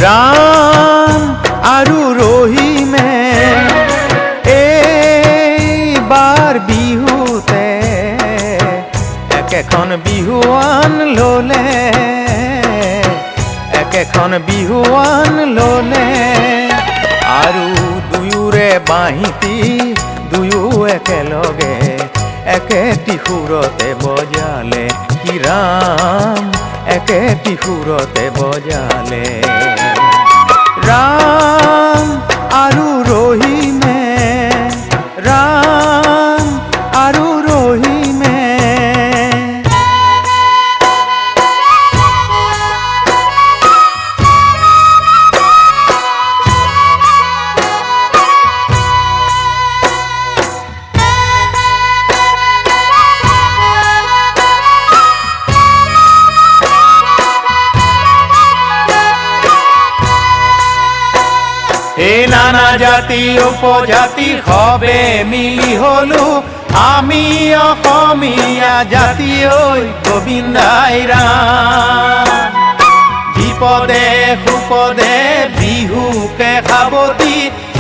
राम आरु रहीमे এইবাৰ বিহুতে একেখন বিহুৱান ললে একেখন বিহুৱান ললে আৰু দুয়োৰে বাঁহিতি দুয়ো একেলগে একেটি সুৰতে বজালে কি ৰাম একেটি সুৰতে বজালে राम आरु रहीमे राम आरु रहीमे नाना जाति उपजाति हबे मिली हलु आमी अসমীয়া জাতি ঐ গোবিন্দাই রাম বিপদে সুপদে বিহুকে খাবতি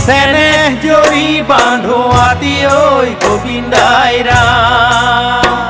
চেনেহ জৰি বান্ধো আতি ঐ গোবিন্দাই ৰাম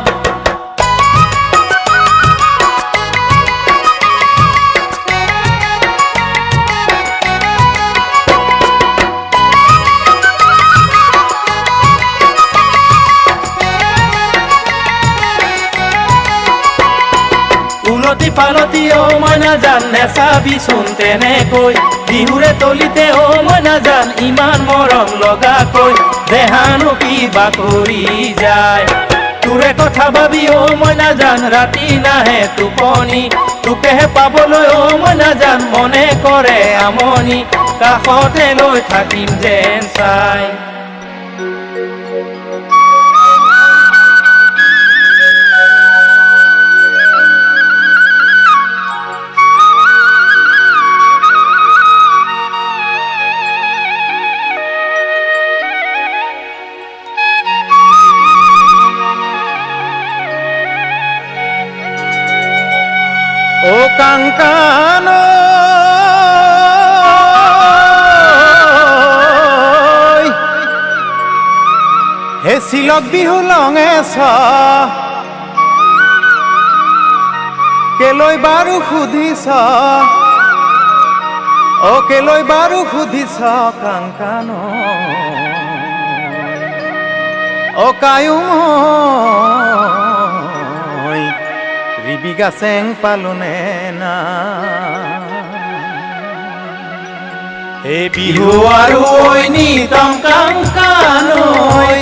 উলতি পালতি ও মইনা জান নেচাবি চোন তেনেকৈ বিহুৰে তলিতে ও মইনা জান ইমান মৰম লগাকৈ দেহানো কিবা কৰি যায় তোৰে কথা ভাবি ও মইনা জান ৰাতি নাহে টোপনি তোকেহে পাবলৈ ও মইনা জান মনে কৰে আমনি কাষতে লৈ থাকিম যেন চাই ও কাংকান হে শিলক বিহু লঙেছ কেলৈ বাৰু সুধিছ ও কেলৈ বাৰু সুধিছ কাংকান ও কায়ুম ৰিবিকা চেং পালনে না হে বিহু আৰু ঐনিতম কাংকানৈ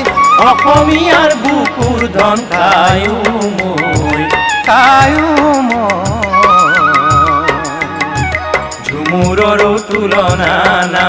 অসমীয়াৰ বুকুৰ ধন খায়ো মই ঝুমুৰৰো তুলনা না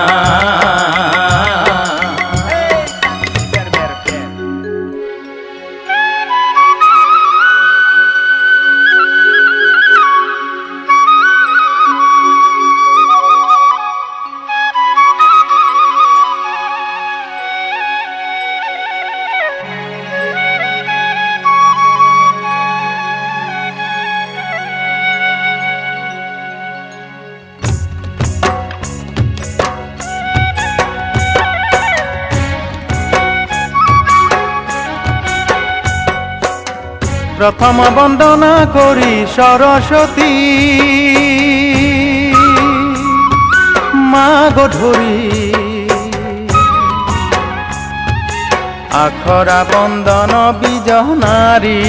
प्रथम वंदना करी सरस्वती मा गधरी आखरा वंदन बीज नारी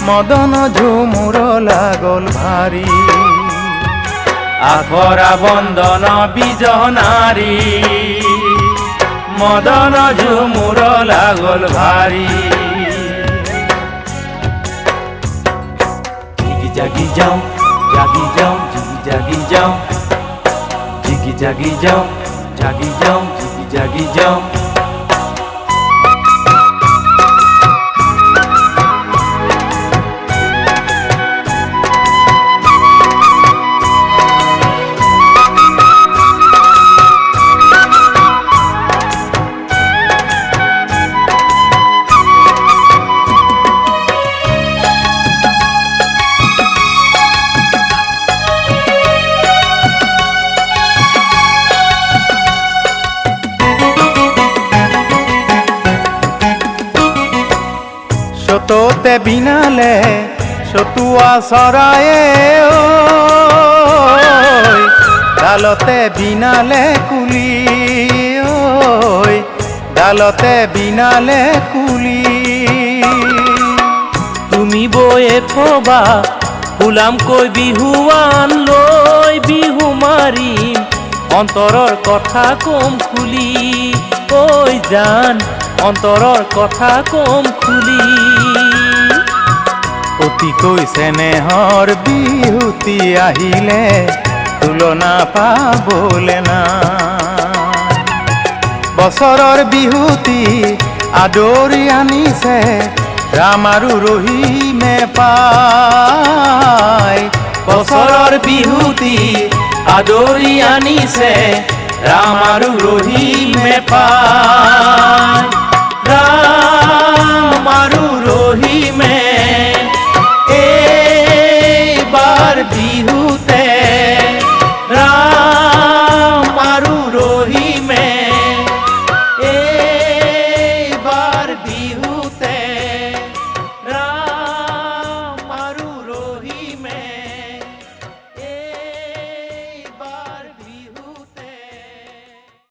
मदन झुमुर लागल भारी आखरा वंदन बीज नारी मदन झुमुर लागल भारी जागी जाओ जागी जाओ जागी जाओ जिगी जागी जाओ जागी जाओ जिगी जागी जाओ বিনালে চতুৱা চৰায়ে ডালতে বিনালে কুলি ডালতে বিনালে কুলি তুমি বয়ে কবা গোলামকৈ বিহুৱান লৈ বিহু মাৰিম অন্তৰৰ কথা কম খুলি ঐ জান অন্তৰৰ কথা কম খুলি অতিকৈ চেনেহৰ বিহুতি আহিলে তুলনা পাবলে নাই বছৰৰ বিহুতি আদৰি আনিছে ৰাম আৰু ৰহিমে পাই বছৰৰ বিহুতি আদৰি আনিছে ৰাম আৰু ৰহিমে পাই